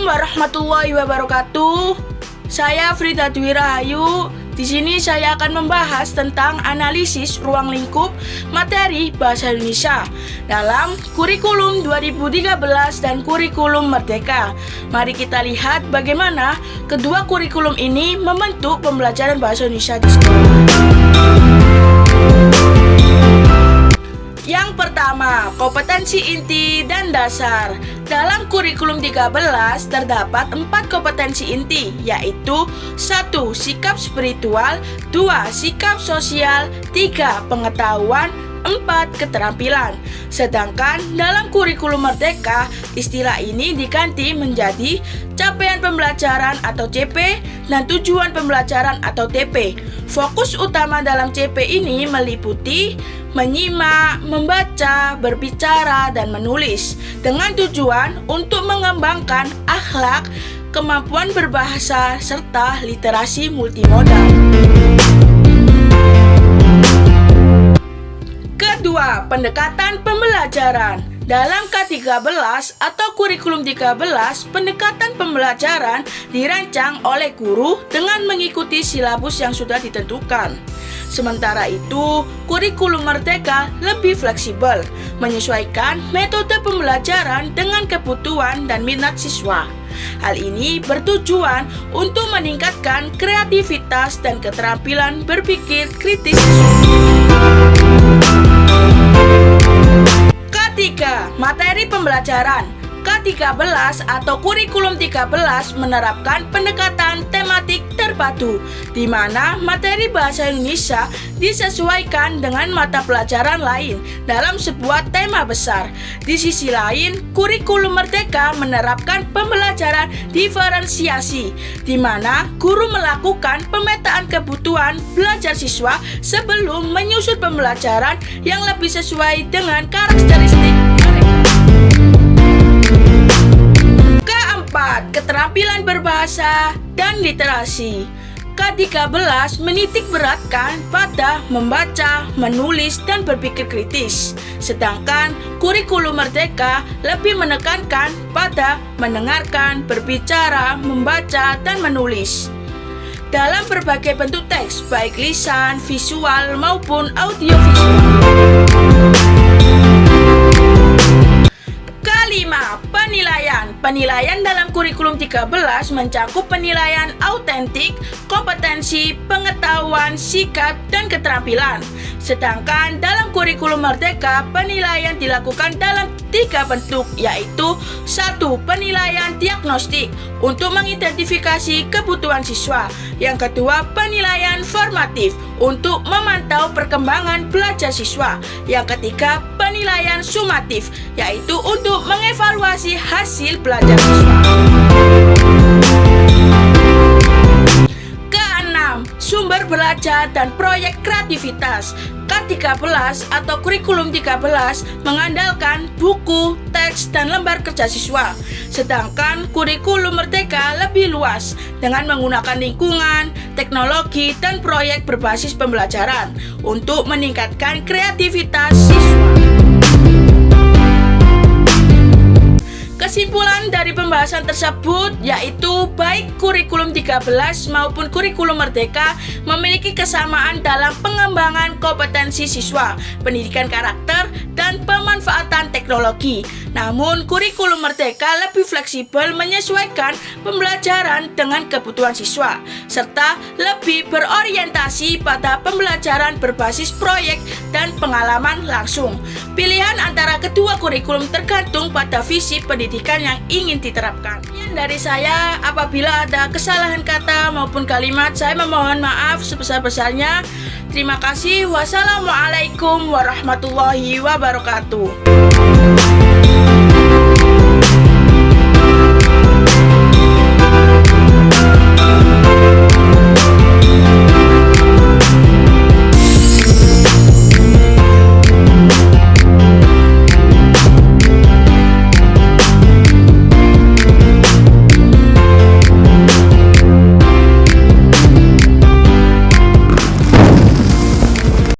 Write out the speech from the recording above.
warahmatullahi wabarakatuh. Saya Frida Dwi Rahayu. Di sini saya akan membahas tentang analisis ruang lingkup materi bahasa Indonesia dalam kurikulum 2013 dan kurikulum Merdeka. Mari kita lihat bagaimana kedua kurikulum ini membentuk pembelajaran bahasa Indonesia di sekolah. Yang pertama, kompetensi inti dan dasar. Dalam kurikulum 13 terdapat 4 kompetensi inti, yaitu 1. Sikap spiritual, 2. Sikap sosial, 3. Pengetahuan, 4. Keterampilan. Sedangkan dalam kurikulum Merdeka, istilah ini diganti menjadi capaian pembelajaran atau CP dan tujuan pembelajaran atau TP. Fokus utama dalam CP ini meliputi menyimak, membaca, berbicara, dan menulis dengan tujuan untuk mengembangkan akhlak, kemampuan berbahasa, serta literasi multimodal. Kedua, pendekatan pembelajaran. Dalam K13 atau kurikulum 13, pendekatan pembelajaran dirancang oleh guru dengan mengikuti silabus yang sudah ditentukan. Sementara itu, kurikulum Merdeka lebih fleksibel, menyesuaikan metode pembelajaran dengan kebutuhan dan minat siswa. Hal ini bertujuan untuk meningkatkan kreativitas dan keterampilan berpikir kritis siswa. Ketiga, materi pembelajaran. K13 atau kurikulum 13 menerapkan pendekatan tematik terpadu, di mana materi bahasa Indonesia disesuaikan dengan mata pelajaran lain dalam sebuah tema besar. Di sisi lain, kurikulum Merdeka menerapkan pembelajaran diferensiasi, di mana guru melakukan pemetaan kebutuhan belajar siswa sebelum menyusun pembelajaran yang lebih sesuai dengan karakteristik mereka. Keempat, keterampilan berbahasa dan literasi. K13 menitik beratkan pada membaca, menulis, dan berpikir kritis. Sedangkan kurikulum Merdeka lebih menekankan pada mendengarkan, berbicara, membaca, dan menulis dalam berbagai bentuk teks, baik lisan, visual, maupun audiovisual. Kelima, penilaian. Penilaian dalam kurikulum 13 mencakup penilaian autentik, kompetensi, pengetahuan, sikap, dan keterampilan. Sedangkan dalam kurikulum Merdeka, penilaian dilakukan dalam 3 bentuk, yaitu 1. Penilaian diagnostik untuk mengidentifikasi kebutuhan siswa. Yang kedua, penilaian formatif untuk memantau perkembangan belajar siswa. Yang ketiga, penilaian sumatif, yaitu untuk mengevaluasi hasil belajar siswa. Keenam, sumber belajar dan proyek kreativitas. K13 atau kurikulum 13 mengandalkan buku, teks, dan lembar kerja siswa. Sedangkan kurikulum Merdeka lebih luas dengan menggunakan lingkungan, teknologi, dan proyek berbasis pembelajaran untuk meningkatkan kreativitas siswa. Kesimpulan dari pembahasan tersebut yaitu baik kurikulum 13 maupun kurikulum Merdeka memiliki kesamaan dalam pengembangan kompetensi siswa, pendidikan karakter, dan pemanfaatan teknologi. Namun kurikulum Merdeka lebih fleksibel menyesuaikan pembelajaran dengan kebutuhan siswa, serta lebih berorientasi pada pembelajaran berbasis proyek dan pengalaman langsung. Pilihan antara kedua kurikulum tergantung pada visi pendidikan yang ingin diterapkan. Dari saya, apabila ada kesalahan kata maupun kalimat, saya memohon maaf sebesar-besarnya. Terima kasih. Wassalamualaikum warahmatullahi wabarakatuh.